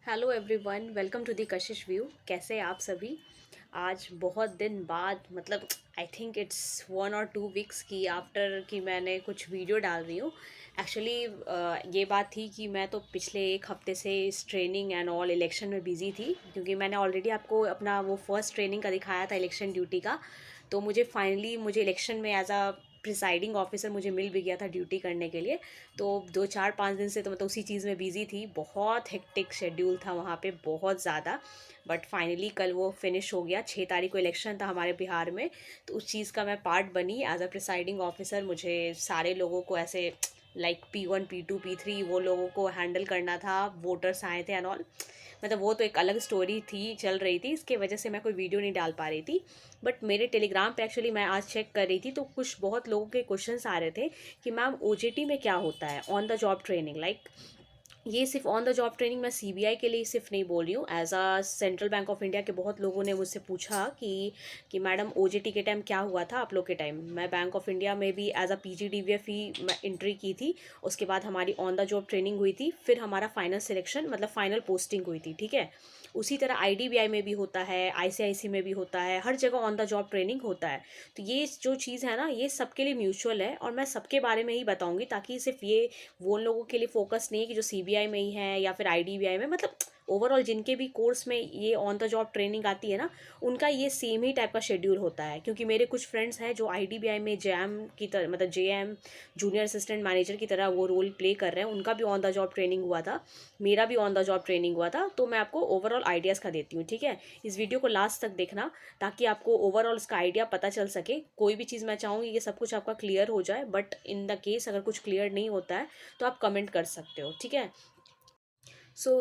Hello everyone, welcome to the Kashish view. कैसे हैं आप सभी? आज बहुत दिन बाद, मतलब आई थिंक इट्स 1 और 2 वीक्स की आफ्टर कि मैंने कुछ वीडियो डाल रही हूँ। एक्चुअली ये बात थी कि मैं तो पिछले एक हफ्ते से इस ट्रेनिंग एंड ऑल इलेक्शन में बिज़ी थी, क्योंकि मैंने ऑलरेडी आपको अपना वो फर्स्ट ट्रेनिंग का दिखाया था इलेक्शन ड्यूटी का। तो मुझे इलेक्शन में एज अ प्रिसाइडिंग ऑफिसर मुझे मिल भी गया था ड्यूटी करने के लिए। तो 2 4 5 दिन से तो मैं तो उसी चीज़ में बिज़ी थी। बहुत हेक्टिक शेड्यूल था वहाँ पे, बहुत ज़्यादा। बट फाइनली कल वो फिनिश हो गया। 6 तारीख को इलेक्शन था हमारे बिहार में। तो उस चीज़ का मैं पार्ट बनी एज अ प्रिसाइडिंग ऑफिसर। मुझे सारे लोगों को ऐसे लाइक P1 P2 P3 वो लोगों को हैंडल करना था। वोटर्स आए थे एंड ऑल। मतलब वो तो एक अलग स्टोरी थी, चल रही थी, इसके वजह से मैं कोई वीडियो नहीं डाल पा रही थी। बट मेरे टेलीग्राम पे एक्चुअली मैं आज चेक कर रही थी, तो कुछ बहुत लोगों के क्वेश्चंस आ रहे थे कि मैम OJT में क्या होता है, on the job training. Like ये सिर्फ ऑन द जॉब ट्रेनिंग मैं CBI के लिए सिर्फ नहीं बोल रही हूँ, as a central bank of India के बहुत लोगों ने मुझसे पूछा कि मैडम OJT के टाइम क्या हुआ था आप लोग के टाइम। मैं बैंक ऑफ इंडिया में भी एज अ PGDVF ही मैं एंट्री की थी। उसके बाद हमारी ऑन द जॉब ट्रेनिंग हुई थी, फिर हमारा फाइनल सिलेक्शन मतलब फाइनल पोस्टिंग हुई थी, ठीक है। उसी तरह IDBI में भी होता है, ICICI में भी होता है, हर जगह ऑन द जॉब ट्रेनिंग होता है। तो ये जो चीज़ है ना, ये सबके लिए म्यूचुअल है, और मैं सबके बारे में ही बताऊंगी, ताकि सिर्फ ये वो उन लोगों के लिए फोकस नहीं है कि जो CBI में ही है या फिर IDBI में। मतलब ओवरऑल जिनके भी कोर्स में ये ऑन द जॉब ट्रेनिंग आती है ना, उनका ये सेम ही टाइप का शेड्यूल होता है। क्योंकि मेरे कुछ फ्रेंड्स हैं जो IDBI में JAM की तरह, मतलब JM जूनियर असिस्टेंट मैनेजर की तरह वो रोल प्ले कर रहे हैं। उनका भी ऑन द जॉब ट्रेनिंग हुआ था, मेरा भी ऑन द जॉब ट्रेनिंग हुआ था। तो मैं आपको ओवरऑल आइडियाज़ का देती हूँ, ठीक है। इस वीडियो को लास्ट तक देखना, ताकि आपको ओवरऑल इसका आइडिया पता चल सके। कोई भी चीज़ मैं चाहूँगी कि सब कुछ आपका क्लियर हो जाए, बट इन द केस अगर कुछ क्लियर नहीं होता है तो आप कमेंट कर सकते हो, ठीक है।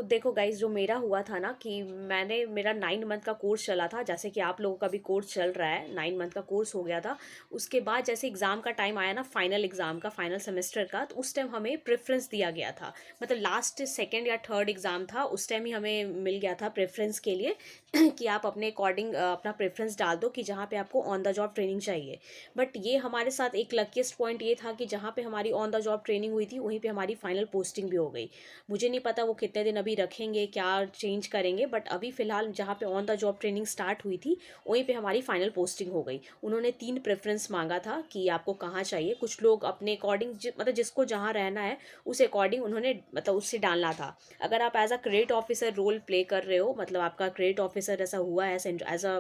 देखो गाइज, जो मेरा हुआ था ना कि मेरा 9 मंथ का कोर्स चला था, जैसे कि आप लोगों का भी कोर्स चल रहा है। 9 मंथ का कोर्स हो गया था। उसके बाद जैसे एग्ज़ाम का टाइम आया ना, फाइनल एग्ज़ाम का, फाइनल सेमेस्टर का, तो उस टाइम हमें प्रेफरेंस दिया गया था। मतलब लास्ट सेकेंड या थर्ड एग्ज़ाम था, उस टाइम ही हमें मिल गया था प्रेफरेंस के लिए कि आप अपने अकॉर्डिंग अपना प्रेफरेंस डाल दो कि जहाँ पे आपको ऑन द जॉब ट्रेनिंग चाहिए। बट ये हमारे साथ एक लकीस्ट पॉइंट ये था कि जहाँ पे हमारी ऑन द जॉब ट्रेनिंग हुई थी, वहीं पे हमारी फाइनल पोस्टिंग भी हो गई। मुझे नहीं पता वो कितने दिन अभी रखेंगे, क्या चेंज करेंगे, बट अभी फ़िलहाल जहाँ पे on the job training start हुई थी, वहीं पे हमारी फाइनल पोस्टिंग हो गई। उन्होंने 3 प्रेफरेंस मांगा था कि आपको कहाँ चाहिए। कुछ लोग अपने अकॉर्डिंग मतलब जिसको जहाँ रहना है उस अकॉर्डिंग उन्होंने मतलब उससे डालना था। अगर आप as a credit officer role play कर रहे हो, मतलब आपका क्रेडिट ऑफिसर ऐसा हुआ है एज अ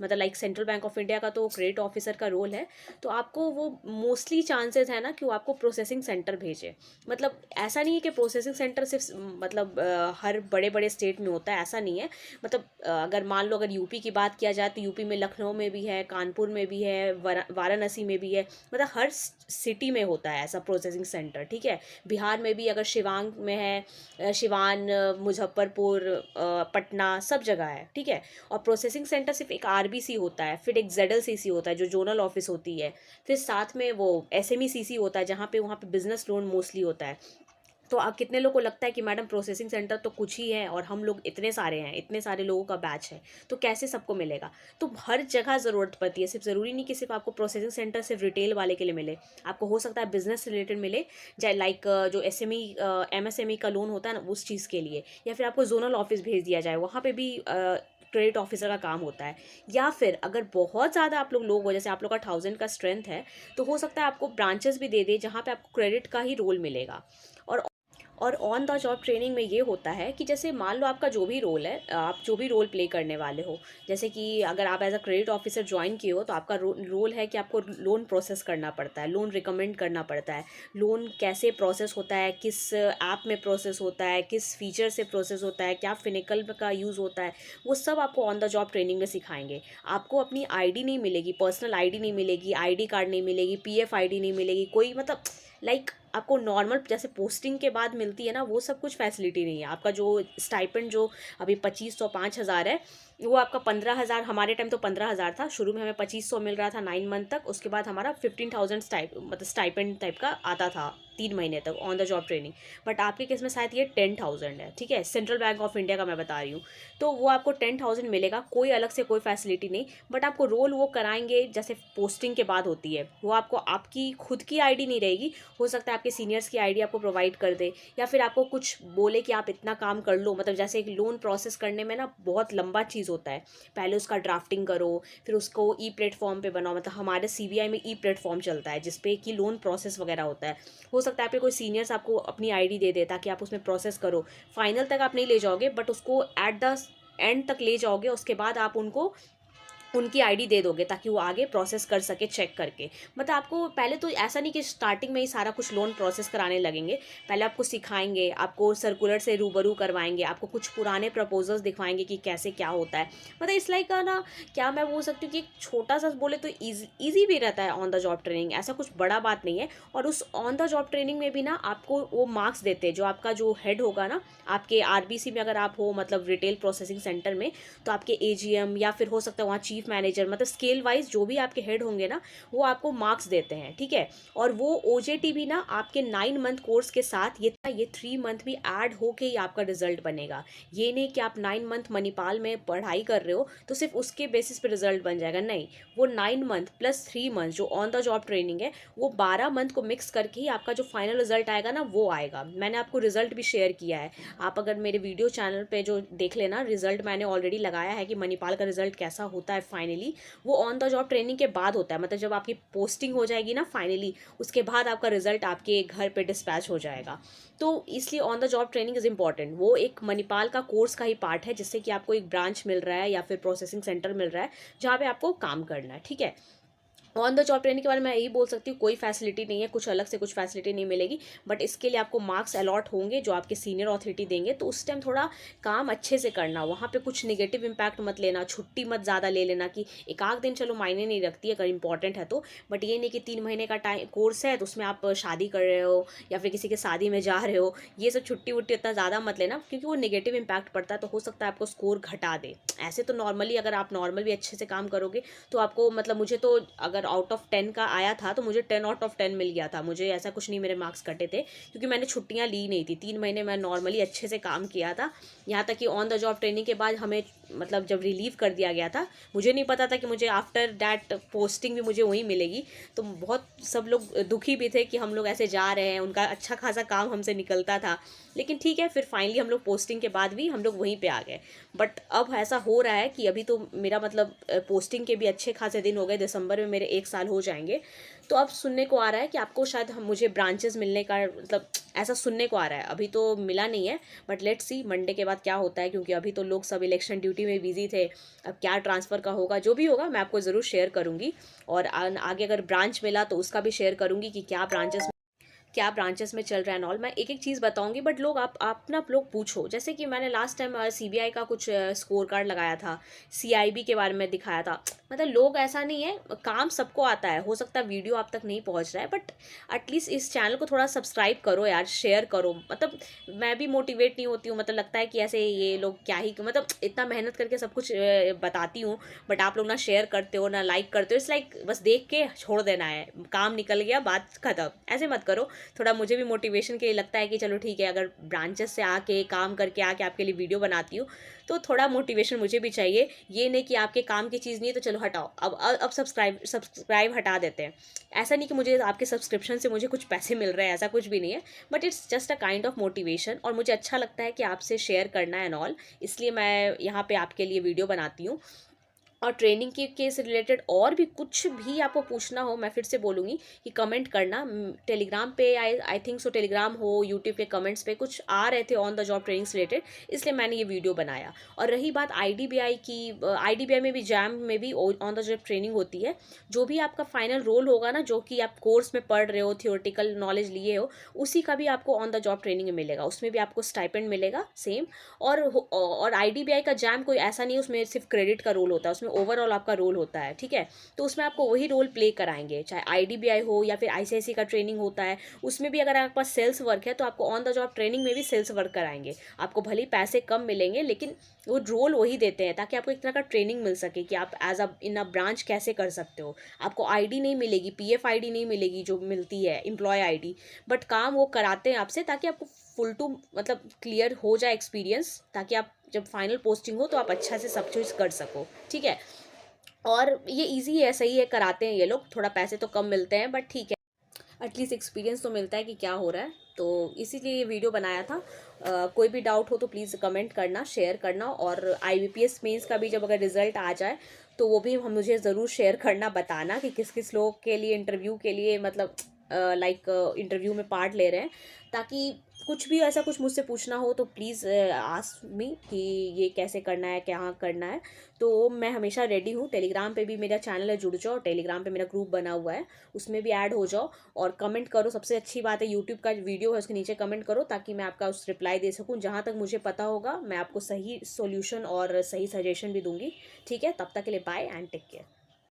मतलब like central bank of India का तो क्रेडिट ऑफिसर का रोल है, तो आपको वो मोस्टली चांसेस है ना कि वो आपको प्रोसेसिंग सेंटर भेजे। मतलब ऐसा नहीं है कि प्रोसेसिंग सेंटर सिर्फ मतलब हर बड़े बड़े स्टेट में होता है, ऐसा नहीं है। मतलब अगर मान लो, अगर यूपी की बात किया जाए तो यूपी में लखनऊ में भी है, कानपुर में भी है, वाराणसी में भी है। मतलब हर सिटी में होता है ऐसा प्रोसेसिंग सेंटर, ठीक है। बिहार में भी अगर शिवांग में है, शिवान, मुजफ्फरपुर, पटना, सब जगह है, ठीक है। और प्रोसेसिंग सेंटर सिर्फ एक RBC होता है, फिर एक ZLCC होता है जो जोनल ऑफिस होती है, फिर साथ में वो SMECC होता है जहाँ पे वहाँ पे बिजनेस लोन मोस्टली होता है। तो आप कितने लोगों को लगता है कि मैडम प्रोसेसिंग सेंटर तो कुछ ही है और हम लोग इतने सारे हैं, इतने सारे लोगों का बैच है, तो कैसे सबको मिलेगा। तो हर जगह ज़रूरत पड़ती है। सिर्फ ज़रूरी नहीं कि सिर्फ आपको प्रोसेसिंग सेंटर सिर्फ रिटेल वाले के लिए मिले। आपको हो सकता है बिजनेस रिलेटेड मिले, चाहे लाइक जो SME MSME का लोन होता है ना, उस चीज़ के लिए। या फिर आपको जोनल ऑफिस भेज दिया जाए, वहाँ पे भी क्रेडिट ऑफिसर का काम होता है। या फिर अगर बहुत ज़्यादा आप लोग हो, जैसे आप लोग का 1000 का स्ट्रेंथ है, तो हो सकता है आपको ब्रांचेस भी दे दे जहाँ पे आपको क्रेडिट का ही रोल मिलेगा। और ऑन द जॉब ट्रेनिंग में ये होता है कि जैसे मान लो आपका जो भी रोल है, आप जो भी रोल प्ले करने वाले हो, जैसे कि अगर आप as a credit officer join किए हो, तो आपका रोल है कि आपको लोन प्रोसेस करना पड़ता है, लोन रिकमेंड करना पड़ता है। लोन कैसे प्रोसेस होता है, किस ऐप में प्रोसेस होता है, किस फीचर से प्रोसेस होता है, क्या फिनिकल का यूज़ होता है, वो सब आपको ऑन द जॉब ट्रेनिंग में सिखाएंगे। आपको अपनी ID नहीं मिलेगी, पर्सनल ID नहीं मिलेगी, ID कार्ड नहीं मिलेगी, PF ID नहीं मिलेगी, कोई मतलब लाइक आपको नॉर्मल जैसे पोस्टिंग के बाद मिलती है ना, वो सब कुछ फैसिलिटी नहीं है। आपका जो स्टाइपेंड जो अभी 2500 5000 है, वो आपका 15,000, हमारे टाइम तो 15,000 था। शुरू में हमें 2500 मिल रहा था 9 मंथ तक। उसके बाद हमारा 15,000 मतलब स्टाइपेंड टाइप का आता था 3 महीने तक on the job training. But आपके केस में शायद ये 10,000 है, ठीक है, सेंट्रल बैंक ऑफ इंडिया का मैं बता रही हूँ। तो वो आपको 10,000 मिलेगा, कोई अलग से कोई फैसिलिटी नहीं। बट आपको रोल वो कराएंगे जैसे पोस्टिंग के बाद होती है, वो आपको आपकी खुद की आईडी नहीं रहेगी, हो सकता है आपके सीनियर्स की आईडी आपको प्रोवाइड कर दे, या फिर आपको कुछ बोले कि आप इतना काम कर लो। मतलब जैसे एक लोन प्रोसेस करने में ना बहुत लंबा चीज़ होता है, पहले उसका ड्राफ्टिंग करो, फिर उसको ई प्लेटफॉर्म पे बनाओ। मतलब हमारे सीबीआई में ई प्लेटफॉर्म चलता है जिसपे कि लोन प्रोसेस वगैरह होता है। हो सकता है आपके कोई सीनियर्स आपको अपनी आईडी दे दे ताकि आप उसमें प्रोसेस करो। फाइनल तक आप नहीं ले जाओगे बट उसको एट द एंड तक ले जाओगे, उसके बाद आप उनको उनकी आईडी दे दोगे ताकि वो आगे प्रोसेस कर सके चेक करके। मतलब आपको पहले तो ऐसा नहीं कि स्टार्टिंग में ही सारा कुछ लोन प्रोसेस कराने लगेंगे, पहले आपको सिखाएंगे, आपको सर्कुलर से रूबरू करवाएंगे, आपको कुछ पुराने प्रपोजल्स दिखवाएंगे कि कैसे क्या होता है। मतलब इस लाइक का ना, क्या मैं बोल सकती हूँ कि एक छोटा सा बोले तो ईजी भी रहता है ऑन द जॉब ट्रेनिंग, ऐसा कुछ बड़ा बात नहीं है। और उस ऑन द जॉब ट्रेनिंग में भी ना आपको वो मार्क्स देते हैं, जो आपका जो हेड होगा ना आपके आरबीसी में, अगर आप हो मतलब रिटेल प्रोसेसिंग सेंटर में, तो आपके एजीएम या फिर हो सकता है वहाँ चीफ मैनेजर, मतलब स्केल वाइज जो भी आपके हेड होंगे ना वो आपको मार्क्स देते हैं, ठीक है। और वो ओजेटी भी ना आपके 9 मंथ कोर्स के साथ ये 3 मंथ भी ऐड होके ही आपका रिजल्ट बनेगा। ये नहीं कि आप 9 मंथ मणिपाल में पढ़ाई कर रहे हो तो सिर्फ उसके बेसिस पे रिजल्ट बन जाएगा, नहीं। वो 9 मंथ प्लस 3 मंथ जो ऑन द जॉब ट्रेनिंग है, वो 12 मंथ को मिक्स करके ही आपका जो फाइनल रिजल्ट आएगा ना वो आएगा। मैंने आपको रिजल्ट भी शेयर किया है, आप अगर मेरे वीडियो चैनल पे जो देख लेना, रिजल्ट मैंने ऑलरेडी लगाया है कि मणिपाल का रिजल्ट कैसा होता है फाइनली। वो ऑन द जॉब ट्रेनिंग के बाद होता है, मतलब जब आपकी पोस्टिंग हो जाएगी ना फाइनली, उसके बाद आपका रिजल्ट आपके घर पे डिस्पैच हो जाएगा। तो इसलिए on the job training is important. वो एक मणिपाल का कोर्स का ही पार्ट है, जिससे कि आपको एक ब्रांच मिल रहा है या फिर प्रोसेसिंग सेंटर मिल रहा है जहाँ पे आपको काम करना है, ठीक है। ऑन द जॉब ट्रेनिंग के बारे में मैं यही बोल सकती हूँ, कोई फैसिलिटी नहीं है, कुछ अलग से कुछ फैसिलिटी नहीं मिलेगी। बट इसके लिए आपको मार्क्स अलॉट होंगे जो आपके सीनियर अथॉरिटी देंगे, तो उस टाइम थोड़ा काम अच्छे से करना, वहाँ पे कुछ नेगेटिव इम्पैक्ट मत लेना, छुट्टी मत ज़्यादा ले लेना कि एक आध दिन चलो मायने नहीं रखती है अगर इंपॉर्टेंट है तो। बट ये नहीं कि 3 महीने का टाइम कोर्स है तो उसमें आप शादी कर रहे हो या फिर किसी के शादी में जा रहे हो, ये सब छुट्टी वुट्टी इतना ज़्यादा मत लेना, क्योंकि वो नेगेटिव इम्पैक्ट पड़ता है, तो हो सकता है आपको स्कोर घटा दे। ऐसे तो नॉर्मली अगर आप नॉर्मल भी अच्छे से काम करोगे तो आपको, मतलब मुझे तो अगर आउट ऑफ 10 का आया था तो मुझे 10 आउट ऑफ 10 मिल गया था, मुझे ऐसा कुछ नहीं मेरे मार्क्स कटे थे, क्योंकि मैंने छुट्टियां ली नहीं थी। 3 महीने मैं नॉर्मली अच्छे से काम किया था। यहाँ तक कि ऑन द जॉब ट्रेनिंग के बाद हमें, मतलब जब रिलीव कर दिया गया था, मुझे नहीं पता था कि मुझे आफ्टर दैट पोस्टिंग भी मुझे वहीं मिलेगी। तो बहुत सब लोग दुखी भी थे कि हम लोग ऐसे जा रहे हैं, उनका अच्छा खासा काम हमसे निकलता था। लेकिन ठीक है, फिर फाइनली हम लोग पोस्टिंग के बाद भी हम लोग वहीं पे आ गए। बट अब ऐसा हो रहा है कि अभी तो मेरा मतलब पोस्टिंग के भी अच्छे खासे दिन हो गए, दिसंबर में मेरे 1 साल हो जाएंगे। तो अब सुनने को आ रहा है कि आपको शायद मुझे ब्रांचेस मिलने का, मतलब ऐसा सुनने को आ रहा है, अभी तो मिला नहीं है। बट लेट्स सी मंडे के बाद क्या होता है, क्योंकि अभी तो लोग सब इलेक्शन ड्यूटी में बिजी थे। अब क्या ट्रांसफ़र का होगा, जो भी होगा मैं आपको ज़रूर शेयर करूँगी। और आगे अगर ब्रांच मिला तो उसका भी शेयर करूँगी कि क्या ब्रांचेस में चल रहा है ऑल। मैं एक एक चीज़ बताऊंगी, बट लोग आप ना लोग पूछो, जैसे कि मैंने लास्ट टाइम सीबीआई का कुछ स्कोर कार्ड लगाया था, सीआईबी के बारे में दिखाया था। मतलब लोग, ऐसा नहीं है, काम सबको आता है, हो सकता है वीडियो आप तक नहीं पहुंच रहा है, बट एटलीस्ट इस चैनल को थोड़ा सब्सक्राइब करो यार, शेयर करो। मतलब मैं भी मोटिवेट नहीं होती हूँ, मतलब लगता है कि ऐसे ये लोग क्या ही, मतलब इतना मेहनत करके सब कुछ बताती हूँ, बट आप लोग ना शेयर करते हो ना लाइक करते हो। इट्स लाइक बस देख के छोड़ देना है, काम निकल गया, बात खत्म, ऐसे मत करो। थोड़ा मुझे भी मोटिवेशन के लिए लगता है कि चलो ठीक है, अगर ब्रांचेस से आके काम करके आके आपके लिए वीडियो बनाती हूँ तो थोड़ा मोटिवेशन मुझे भी चाहिए। ये नहीं कि आपके काम की चीज़ नहीं है तो चलो हटाओ, अब सब्सक्राइब हटा देते हैं। ऐसा नहीं कि मुझे आपके सब्सक्रिप्शन से मुझे कुछ पैसे मिल रहे हैं, ऐसा कुछ भी नहीं है। But it's just a kind of motivation, और मुझे अच्छा लगता है कि आपसे शेयर करना एंड ऑल, इसलिए मैं यहाँ पे आपके लिए वीडियो बनाती हूँ। और ट्रेनिंग के से रिलेटेड और भी कुछ भी आपको पूछना हो, मैं फिर से बोलूँगी कि कमेंट करना। टेलीग्राम पे आई थिंक सो, टेलीग्राम हो, यूट्यूब के कमेंट्स पे कुछ आ रहे थे ऑन द जॉब ट्रेनिंग से रिलेटेड, इसलिए मैंने ये वीडियो बनाया। और रही बात आईडीबीआई की, आईडीबीआई में भी जैम में भी ऑन द जॉब ट्रेनिंग होती है। जो भी आपका फाइनल रोल होगा ना, जो कि आप कोर्स में पढ़ रहे हो, थियोरेटिकल नॉलेज लिए हो, उसी का भी आपको ऑन द जॉब ट्रेनिंग में मिलेगा, उसमें भी आपको स्टाइपेंड मिलेगा सेम। और आईडीबीआई का जैम कोई ऐसा नहीं है उसमें सिर्फ क्रेडिट का रोल होता है, उसमें उसमें ओवरऑल आपका रोल होता है, ठीक है। तो उसमें आपको वही रोल प्ले कराएंगे, चाहे IDBI हो या फिर ICICI का ट्रेनिंग होता है, उसमें भी अगर आपके पास सेल्स वर्क है तो आपको ऑन द जॉब ट्रेनिंग में भी सेल्स वर्क कराएंगे। आपको भले ही पैसे कम मिलेंगे लेकिन वो रोल वही देते हैं, ताकि आपको एक तरह का ट्रेनिंग मिल सके कि आप as a in a branch कैसे कर सकते हो। आपको ID नहीं मिलेगी, PF ID नहीं मिलेगी जो मिलती है एम्प्लॉय ID, बट काम वो कराते हैं आपसे ताकि आपको फुल टू मतलब क्लियर हो जाए एक्सपीरियंस, ताकि आप जब फाइनल पोस्टिंग हो तो आप अच्छा से सब चीज़ कर सको, ठीक है। और ये इजी है, सही है, कराते हैं ये लोग, थोड़ा पैसे तो कम मिलते हैं बट ठीक है, एटलीस्ट एक्सपीरियंस तो मिलता है कि क्या हो रहा है। तो इसीलिए ये वीडियो बनाया था। कोई भी डाउट हो तो प्लीज़ कमेंट करना, शेयर करना, और IBPS मेंस का भी जब अगर रिजल्ट आ जाए तो वो भी हम मुझे ज़रूर शेयर करना, बताना कि किस किस लोग के लिए इंटरव्यू के लिए मतलब लाइक इंटरव्यू में पार्ट ले रहे हैं, ताकि कुछ भी ऐसा कुछ मुझसे पूछना हो तो प्लीज़ आस्क मी कि ये कैसे करना है, क्या करना है। तो मैं हमेशा रेडी हूँ। टेलीग्राम पे भी मेरा चैनल है, जुड़ जाओ, टेलीग्राम पे मेरा ग्रुप बना हुआ है, उसमें भी ऐड हो जाओ और कमेंट करो। सबसे अच्छी बात है यूट्यूब का वीडियो है उसके नीचे कमेंट करो, ताकि मैं आपका उस रिप्लाई दे सकूँ। जहाँ तक मुझे पता होगा मैं आपको सही सॉल्यूशन और सही सजेशन भी दूंगी, ठीक है। तब तक के लिए बाय एंड टेक केयर।